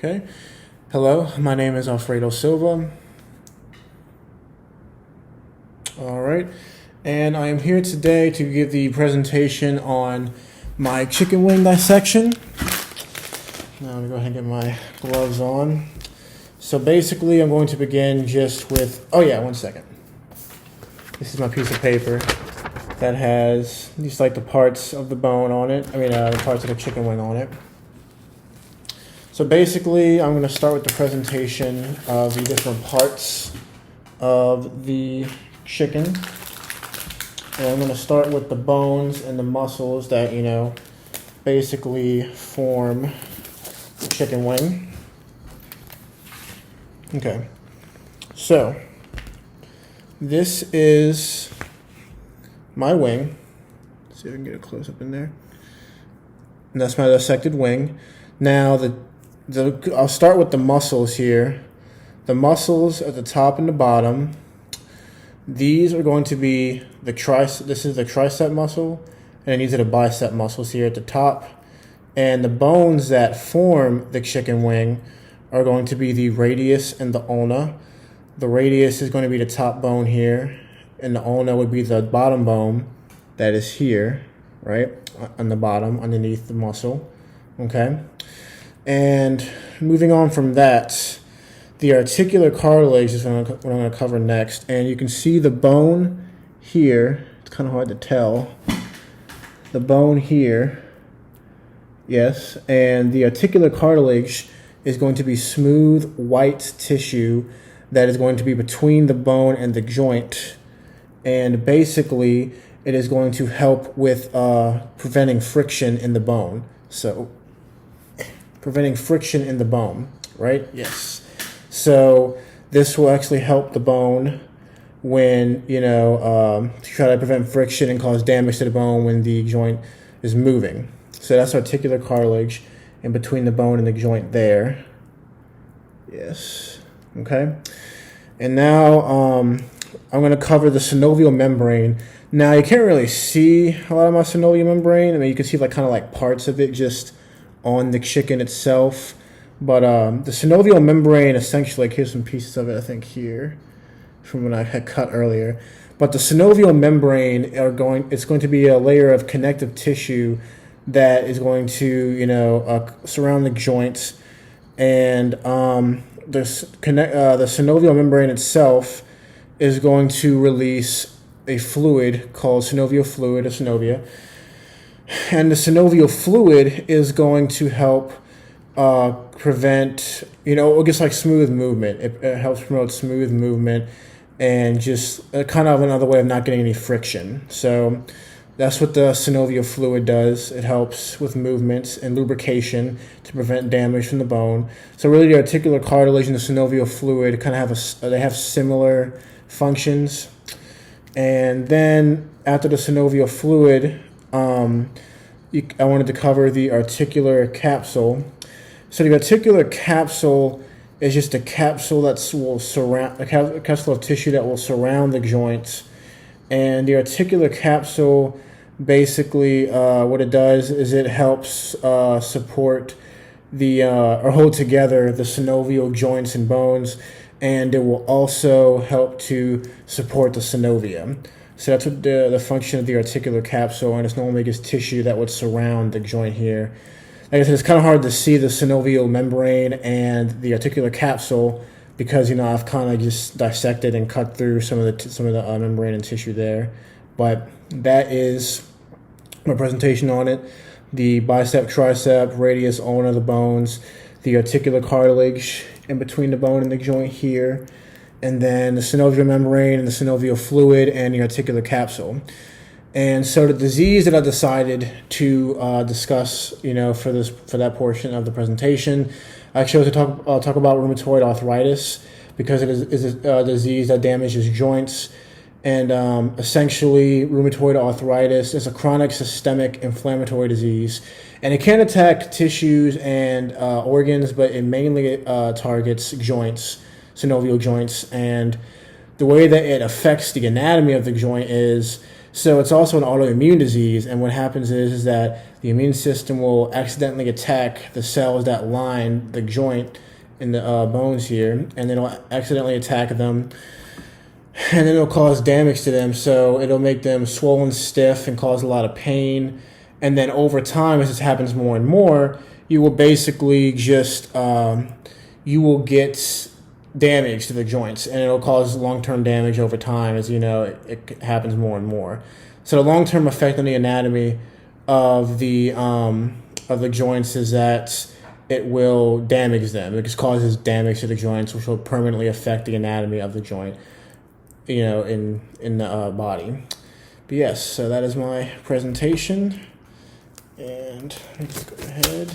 Okay. Hello, my name is Alfredo Silva. All right. And I am here today to give the presentation on my chicken wing dissection. Now I'm going to go ahead and get my gloves on. So basically, I'm going to begin just with, one second. This is my piece of paper that has just like the parts of the bone on it. The parts of the chicken wing on it. So basically, I'm going to start with the presentation of the different parts of the chicken. And I'm going to start with the bones and the muscles that, basically form the chicken wing. Okay. So, this is my wing. Let's see if I can get a close up in there. And that's my dissected wing. Now, I'll start with the muscles here. The muscles at the top and the bottom. These are going to be this is the tricep muscle, and these are the bicep muscles here at the top. And the bones that form the chicken wing are going to be the radius and the ulna. The radius is going to be the top bone here, and the ulna would be the bottom bone that is here, right, on the bottom, underneath the muscle, okay? And moving on from that, the articular cartilage is what I'm going to cover next. And you can see the bone here. It's kind of hard to tell. The bone here, yes. And the articular cartilage is going to be smooth white tissue that is going to be between the bone and the joint. And basically, it is going to help with preventing friction in the bone. So, preventing friction in the bone, right? Yes. So this will actually help the bone when, to try to prevent friction and cause damage to the bone when the joint is moving. So that's articular cartilage in between the bone and the joint there. Yes. Okay. And now I'm going to cover the synovial membrane. Now you can't really see a lot of my synovial membrane. You can see kind of parts of it just on the chicken itself, but the synovial membrane essentially, here's some pieces of it I think here from when I had cut earlier, but the synovial membrane it's going to be a layer of connective tissue that is going to surround the joints, and the synovial membrane itself is going to release a fluid called synovial fluid or synovia. And the synovial fluid is going to help prevent, it gets smooth movement. It helps promote smooth movement and just kind of another way of not getting any friction. So that's what the synovial fluid does. It helps with movements and lubrication to prevent damage from the bone. So really the articular cartilage and the synovial fluid kind of they have similar functions. And then after the synovial fluid, I wanted to cover the articular capsule. So the articular capsule is just a capsule will surround a capsule of tissue that will surround the joints. And the articular capsule, basically, what it does is it helps support or hold together the synovial joints and bones, and it will also help to support the synovia. So that's what the function of the articular capsule, and it's normally just tissue that would surround the joint here. Like I said, it's kind of hard to see the synovial membrane and the articular capsule because I've kind of just dissected and cut through some of the membrane and tissue there. But that is my presentation on it: the bicep, tricep, radius, ulna, the bones, the articular cartilage in between the bone and the joint here, and then the synovial membrane and the synovial fluid and the articular capsule. And so the disease that I decided to discuss, for that portion of the presentation, I chose to talk about rheumatoid arthritis because it is a disease that damages joints. And essentially, rheumatoid arthritis is a chronic systemic inflammatory disease, and it can attack tissues and organs, but it mainly targets joints, synovial joints. And the way that it affects the anatomy of the joint is So it's also an autoimmune disease, and what happens is that the immune system will accidentally attack the cells that line the joint in the bones here, and it'll accidentally attack them, and then it'll cause damage to them. So it'll make them swollen, stiff, and cause a lot of pain. And then over time, as this happens more and more, you will basically just you will get damage to the joints, and it'll cause long-term damage over time. As you know, it happens more and more. So the long-term effect on the anatomy of the joints is that it will damage them. It just causes damage to the joints, which will permanently affect the anatomy of the joint, you know, in the body. But yes, so that is my presentation, and let's go ahead.